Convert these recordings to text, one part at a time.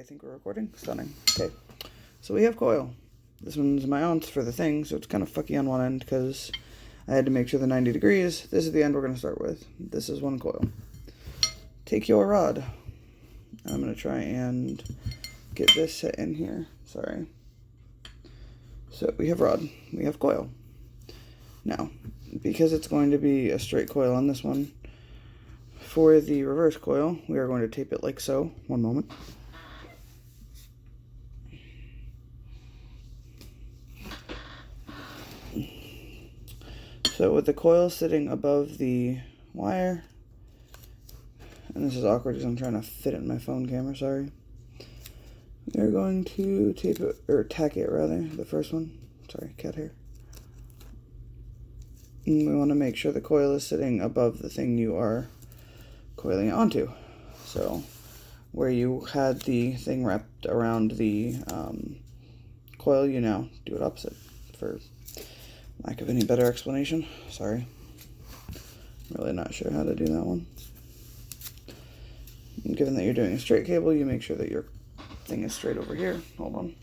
think we're recording. Stunning. Okay, so we have coil. This one's my ounce for the thing, so it's kind of fucky on one end because I had to make sure the 90 degrees. This is the end we're going to start with. This is one coil. Take your rod. I'm going to try and get this set in here. Sorry. So we have rod. We have coil. Now, because it's going to be a straight coil on this one, for the reverse coil, we are going to tape it like so. One moment. So with the coil sitting above the wire, and this is awkward because I'm trying to fit it in my phone camera, sorry. We're going to tape it, or tack it rather, the first one. Sorry, cat hair. And we want to make sure the coil is sitting above the thing you are coiling it onto. So where you had the thing wrapped around the coil, you now do it opposite, for lack of any better explanation. Sorry. Really not sure how to do that one. And given that you're doing a straight cable, you make sure that your thing is straight over here. Hold on.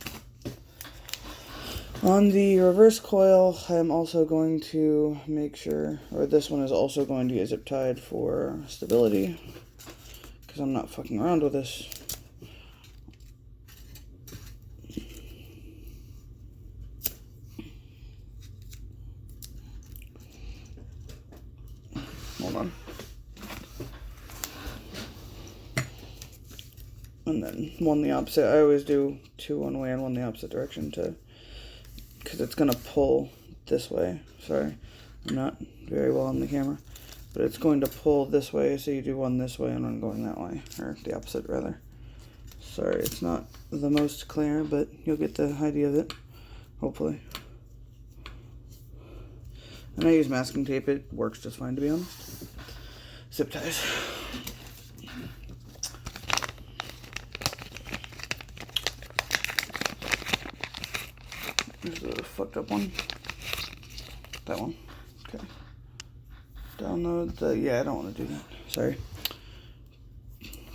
On the reverse coil, I'm also going to make sure, or this one is also going to get zip tied for stability, because I'm not fucking around with this. Hold on. And then one the opposite. I always do two one way and one the opposite direction because it's going to pull this way. Sorry, I'm not very well on the camera. But it's going to pull this way, so you do one this way and one going that way. Or the opposite, rather. Sorry, it's not the most clear, but you'll get the idea of it, hopefully. And I use masking tape. It works just fine, to be honest. Zip ties. Here's the fucked up one. That one. Okay. Download the... Yeah, I don't want to do that. Sorry.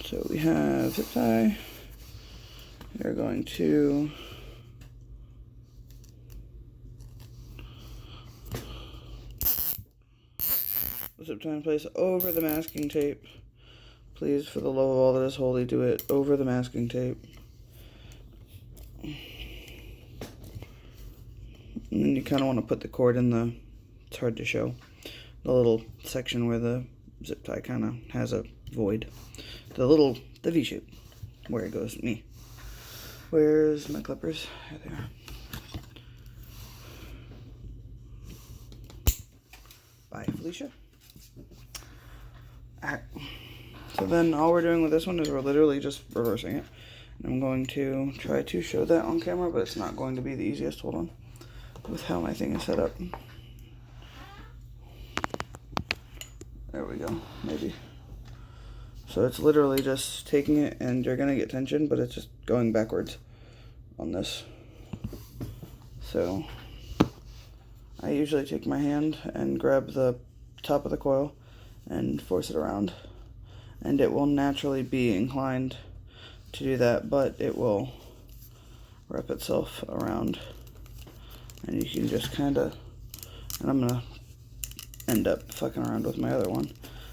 So we have zip tie. We're going to... zip tie in place over the masking tape. Please, for the love of all that is holy, do it over the masking tape. And then you kind of want to put the cord in the, it's hard to show, the little section where the zip tie kind of has a void. The V shape, where it goes, me. Where's my clippers? Here they are. Bye, Felicia. Alright. So then all we're doing with this one is we're literally just reversing it. And I'm going to try to show that on camera, but it's not going to be the easiest. Hold on. With how my thing is set up. There we go, maybe. So it's literally just taking it, and you're gonna get tension, but it's just going backwards on this. So I usually take my hand and grab the top of the coil and force it around, and it will naturally be inclined to do that, but it will wrap itself around. And you can just kind of, and I'm going to end up fucking around with my other one.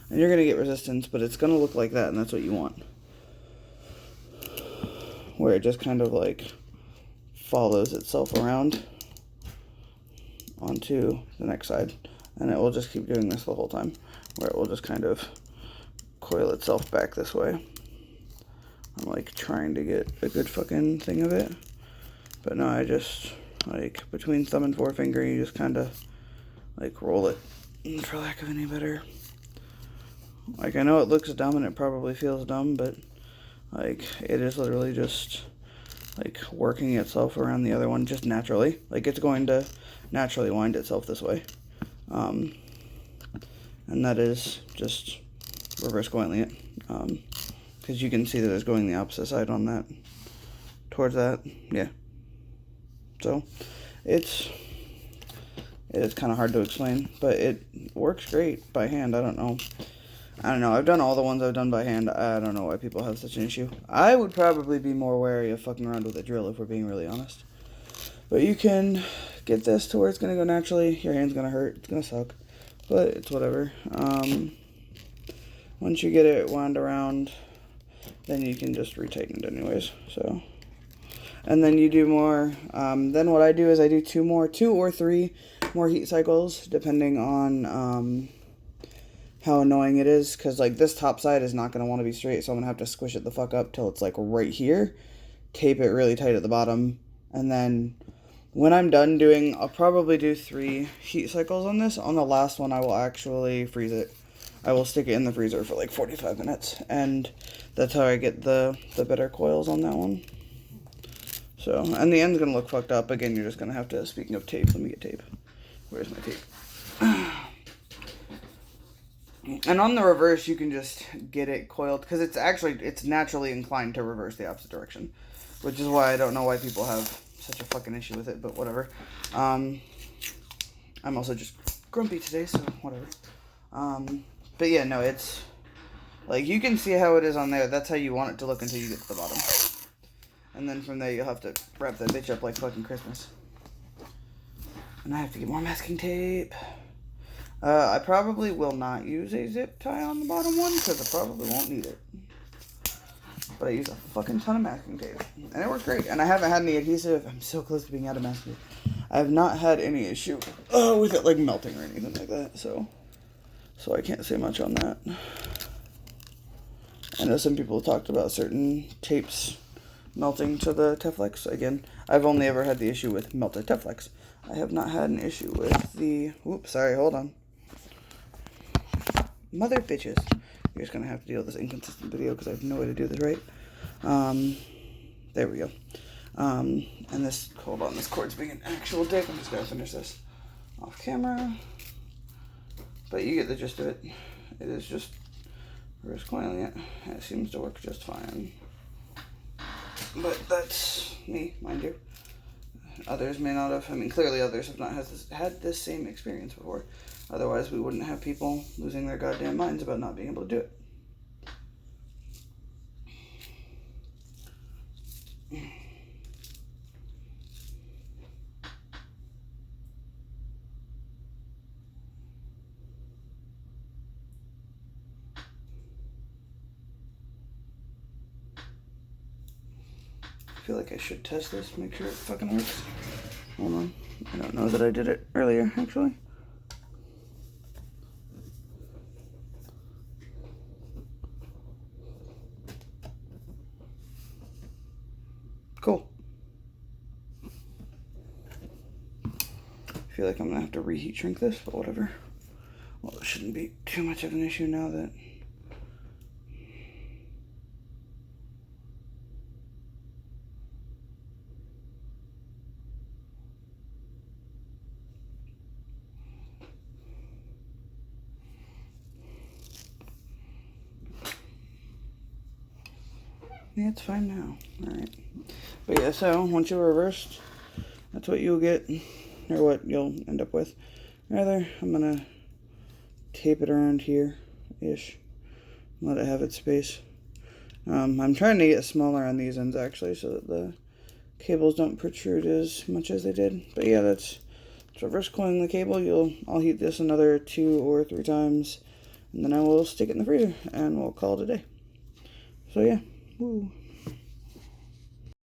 And you're going to get resistance, but it's going to look like that, and that's what you want. Where it just kind of like follows itself around onto the next side. And it will just keep doing this the whole time, where it will just kind of coil itself back this way. I'm like trying to get a good fucking thing of it. But no, I just... like between thumb and forefinger, you just kind of like roll it, for lack of any better. Like, I know it looks dumb and it probably feels dumb, but like it is literally just like working itself around the other one just naturally. Like, it's going to naturally wind itself this way. And that is just reverse coiling it. Because you can see that it's going the opposite side on that, towards that, yeah. So it is kind of hard to explain, but it works great by hand. I don't know I don't know. I've done all the ones I've done by hand. I don't know why people have such an issue. I would probably be more wary of fucking around with a drill if we're being really honest. But you can get this to where it's going to go naturally. Your hand's going to hurt. It's going to suck. But it's whatever. Once you get it wound around, then you can just retighten it anyways. So, and then you do more. Then what I do is I do two or three more heat cycles, depending on how annoying it is. Because like this top side is not going to want to be straight, so I'm going to have to squish it the fuck up till it's like right here. Tape it really tight at the bottom. And then when I'm done doing, I'll probably do 3 heat cycles on this. On the last one, I will actually freeze it. I will stick it in the freezer for like 45 minutes. And that's how I get the better coils on that one. So, and the end's going to look fucked up. Again, you're just going to have to, speaking of tape, let me get tape. Where's my tape? And on the reverse, you can just get it coiled. Because it's naturally inclined to reverse the opposite direction. Which is why I don't know why people have such a fucking issue with it, but whatever. I'm also just grumpy today, so whatever. But yeah, no, it's, like, you can see how it is on there. That's how you want it to look until you get to the bottom. And then from there, you'll have to wrap that bitch up like fucking Christmas. And I have to get more masking tape. I probably will not use a zip tie on the bottom one, because I probably won't need it. But I use a fucking ton of masking tape. And it works great. And I haven't had any adhesive. I'm so close to being out of masking tape. I have not had any issue with it like melting or anything like that. So I can't say much on that. I know some people have talked about certain tapes melting to the Teflex. Again, I've only ever had the issue with melted Teflex. I have not had an issue with the... Oops, sorry, hold on. Mother bitches. You're just going to have to deal with this inconsistent video because I have no way to do this right. There we go. And this, hold on, this cord's being an actual dick. I'm just going to finish this off camera. But you get the gist of it. It is just reverse coiling it. And it seems to work just fine. But that's me, mind you. Others may not have. I mean, clearly others have not had this same experience before. Otherwise, we wouldn't have people losing their goddamn minds about not being able to do it. I feel like I should test this, make sure it fucking works. Hold on. I don't know that I did it earlier, actually. Cool. I feel like I'm gonna have to reheat shrink this, but whatever. Well, it shouldn't be too much of an issue now that... Yeah, it's fine now. Alright. But yeah, so once you're reversed, that's what you'll get, or what you'll end up with. Rather, I'm gonna tape it around here-ish. Let it have its space. I'm trying to get smaller on these ends, actually, so that the cables don't protrude as much as they did. But yeah, that's reverse coiling the cable. I'll heat this another 2 or 3 times, and then I will stick it in the freezer, and we'll call it a day. So yeah. Woo.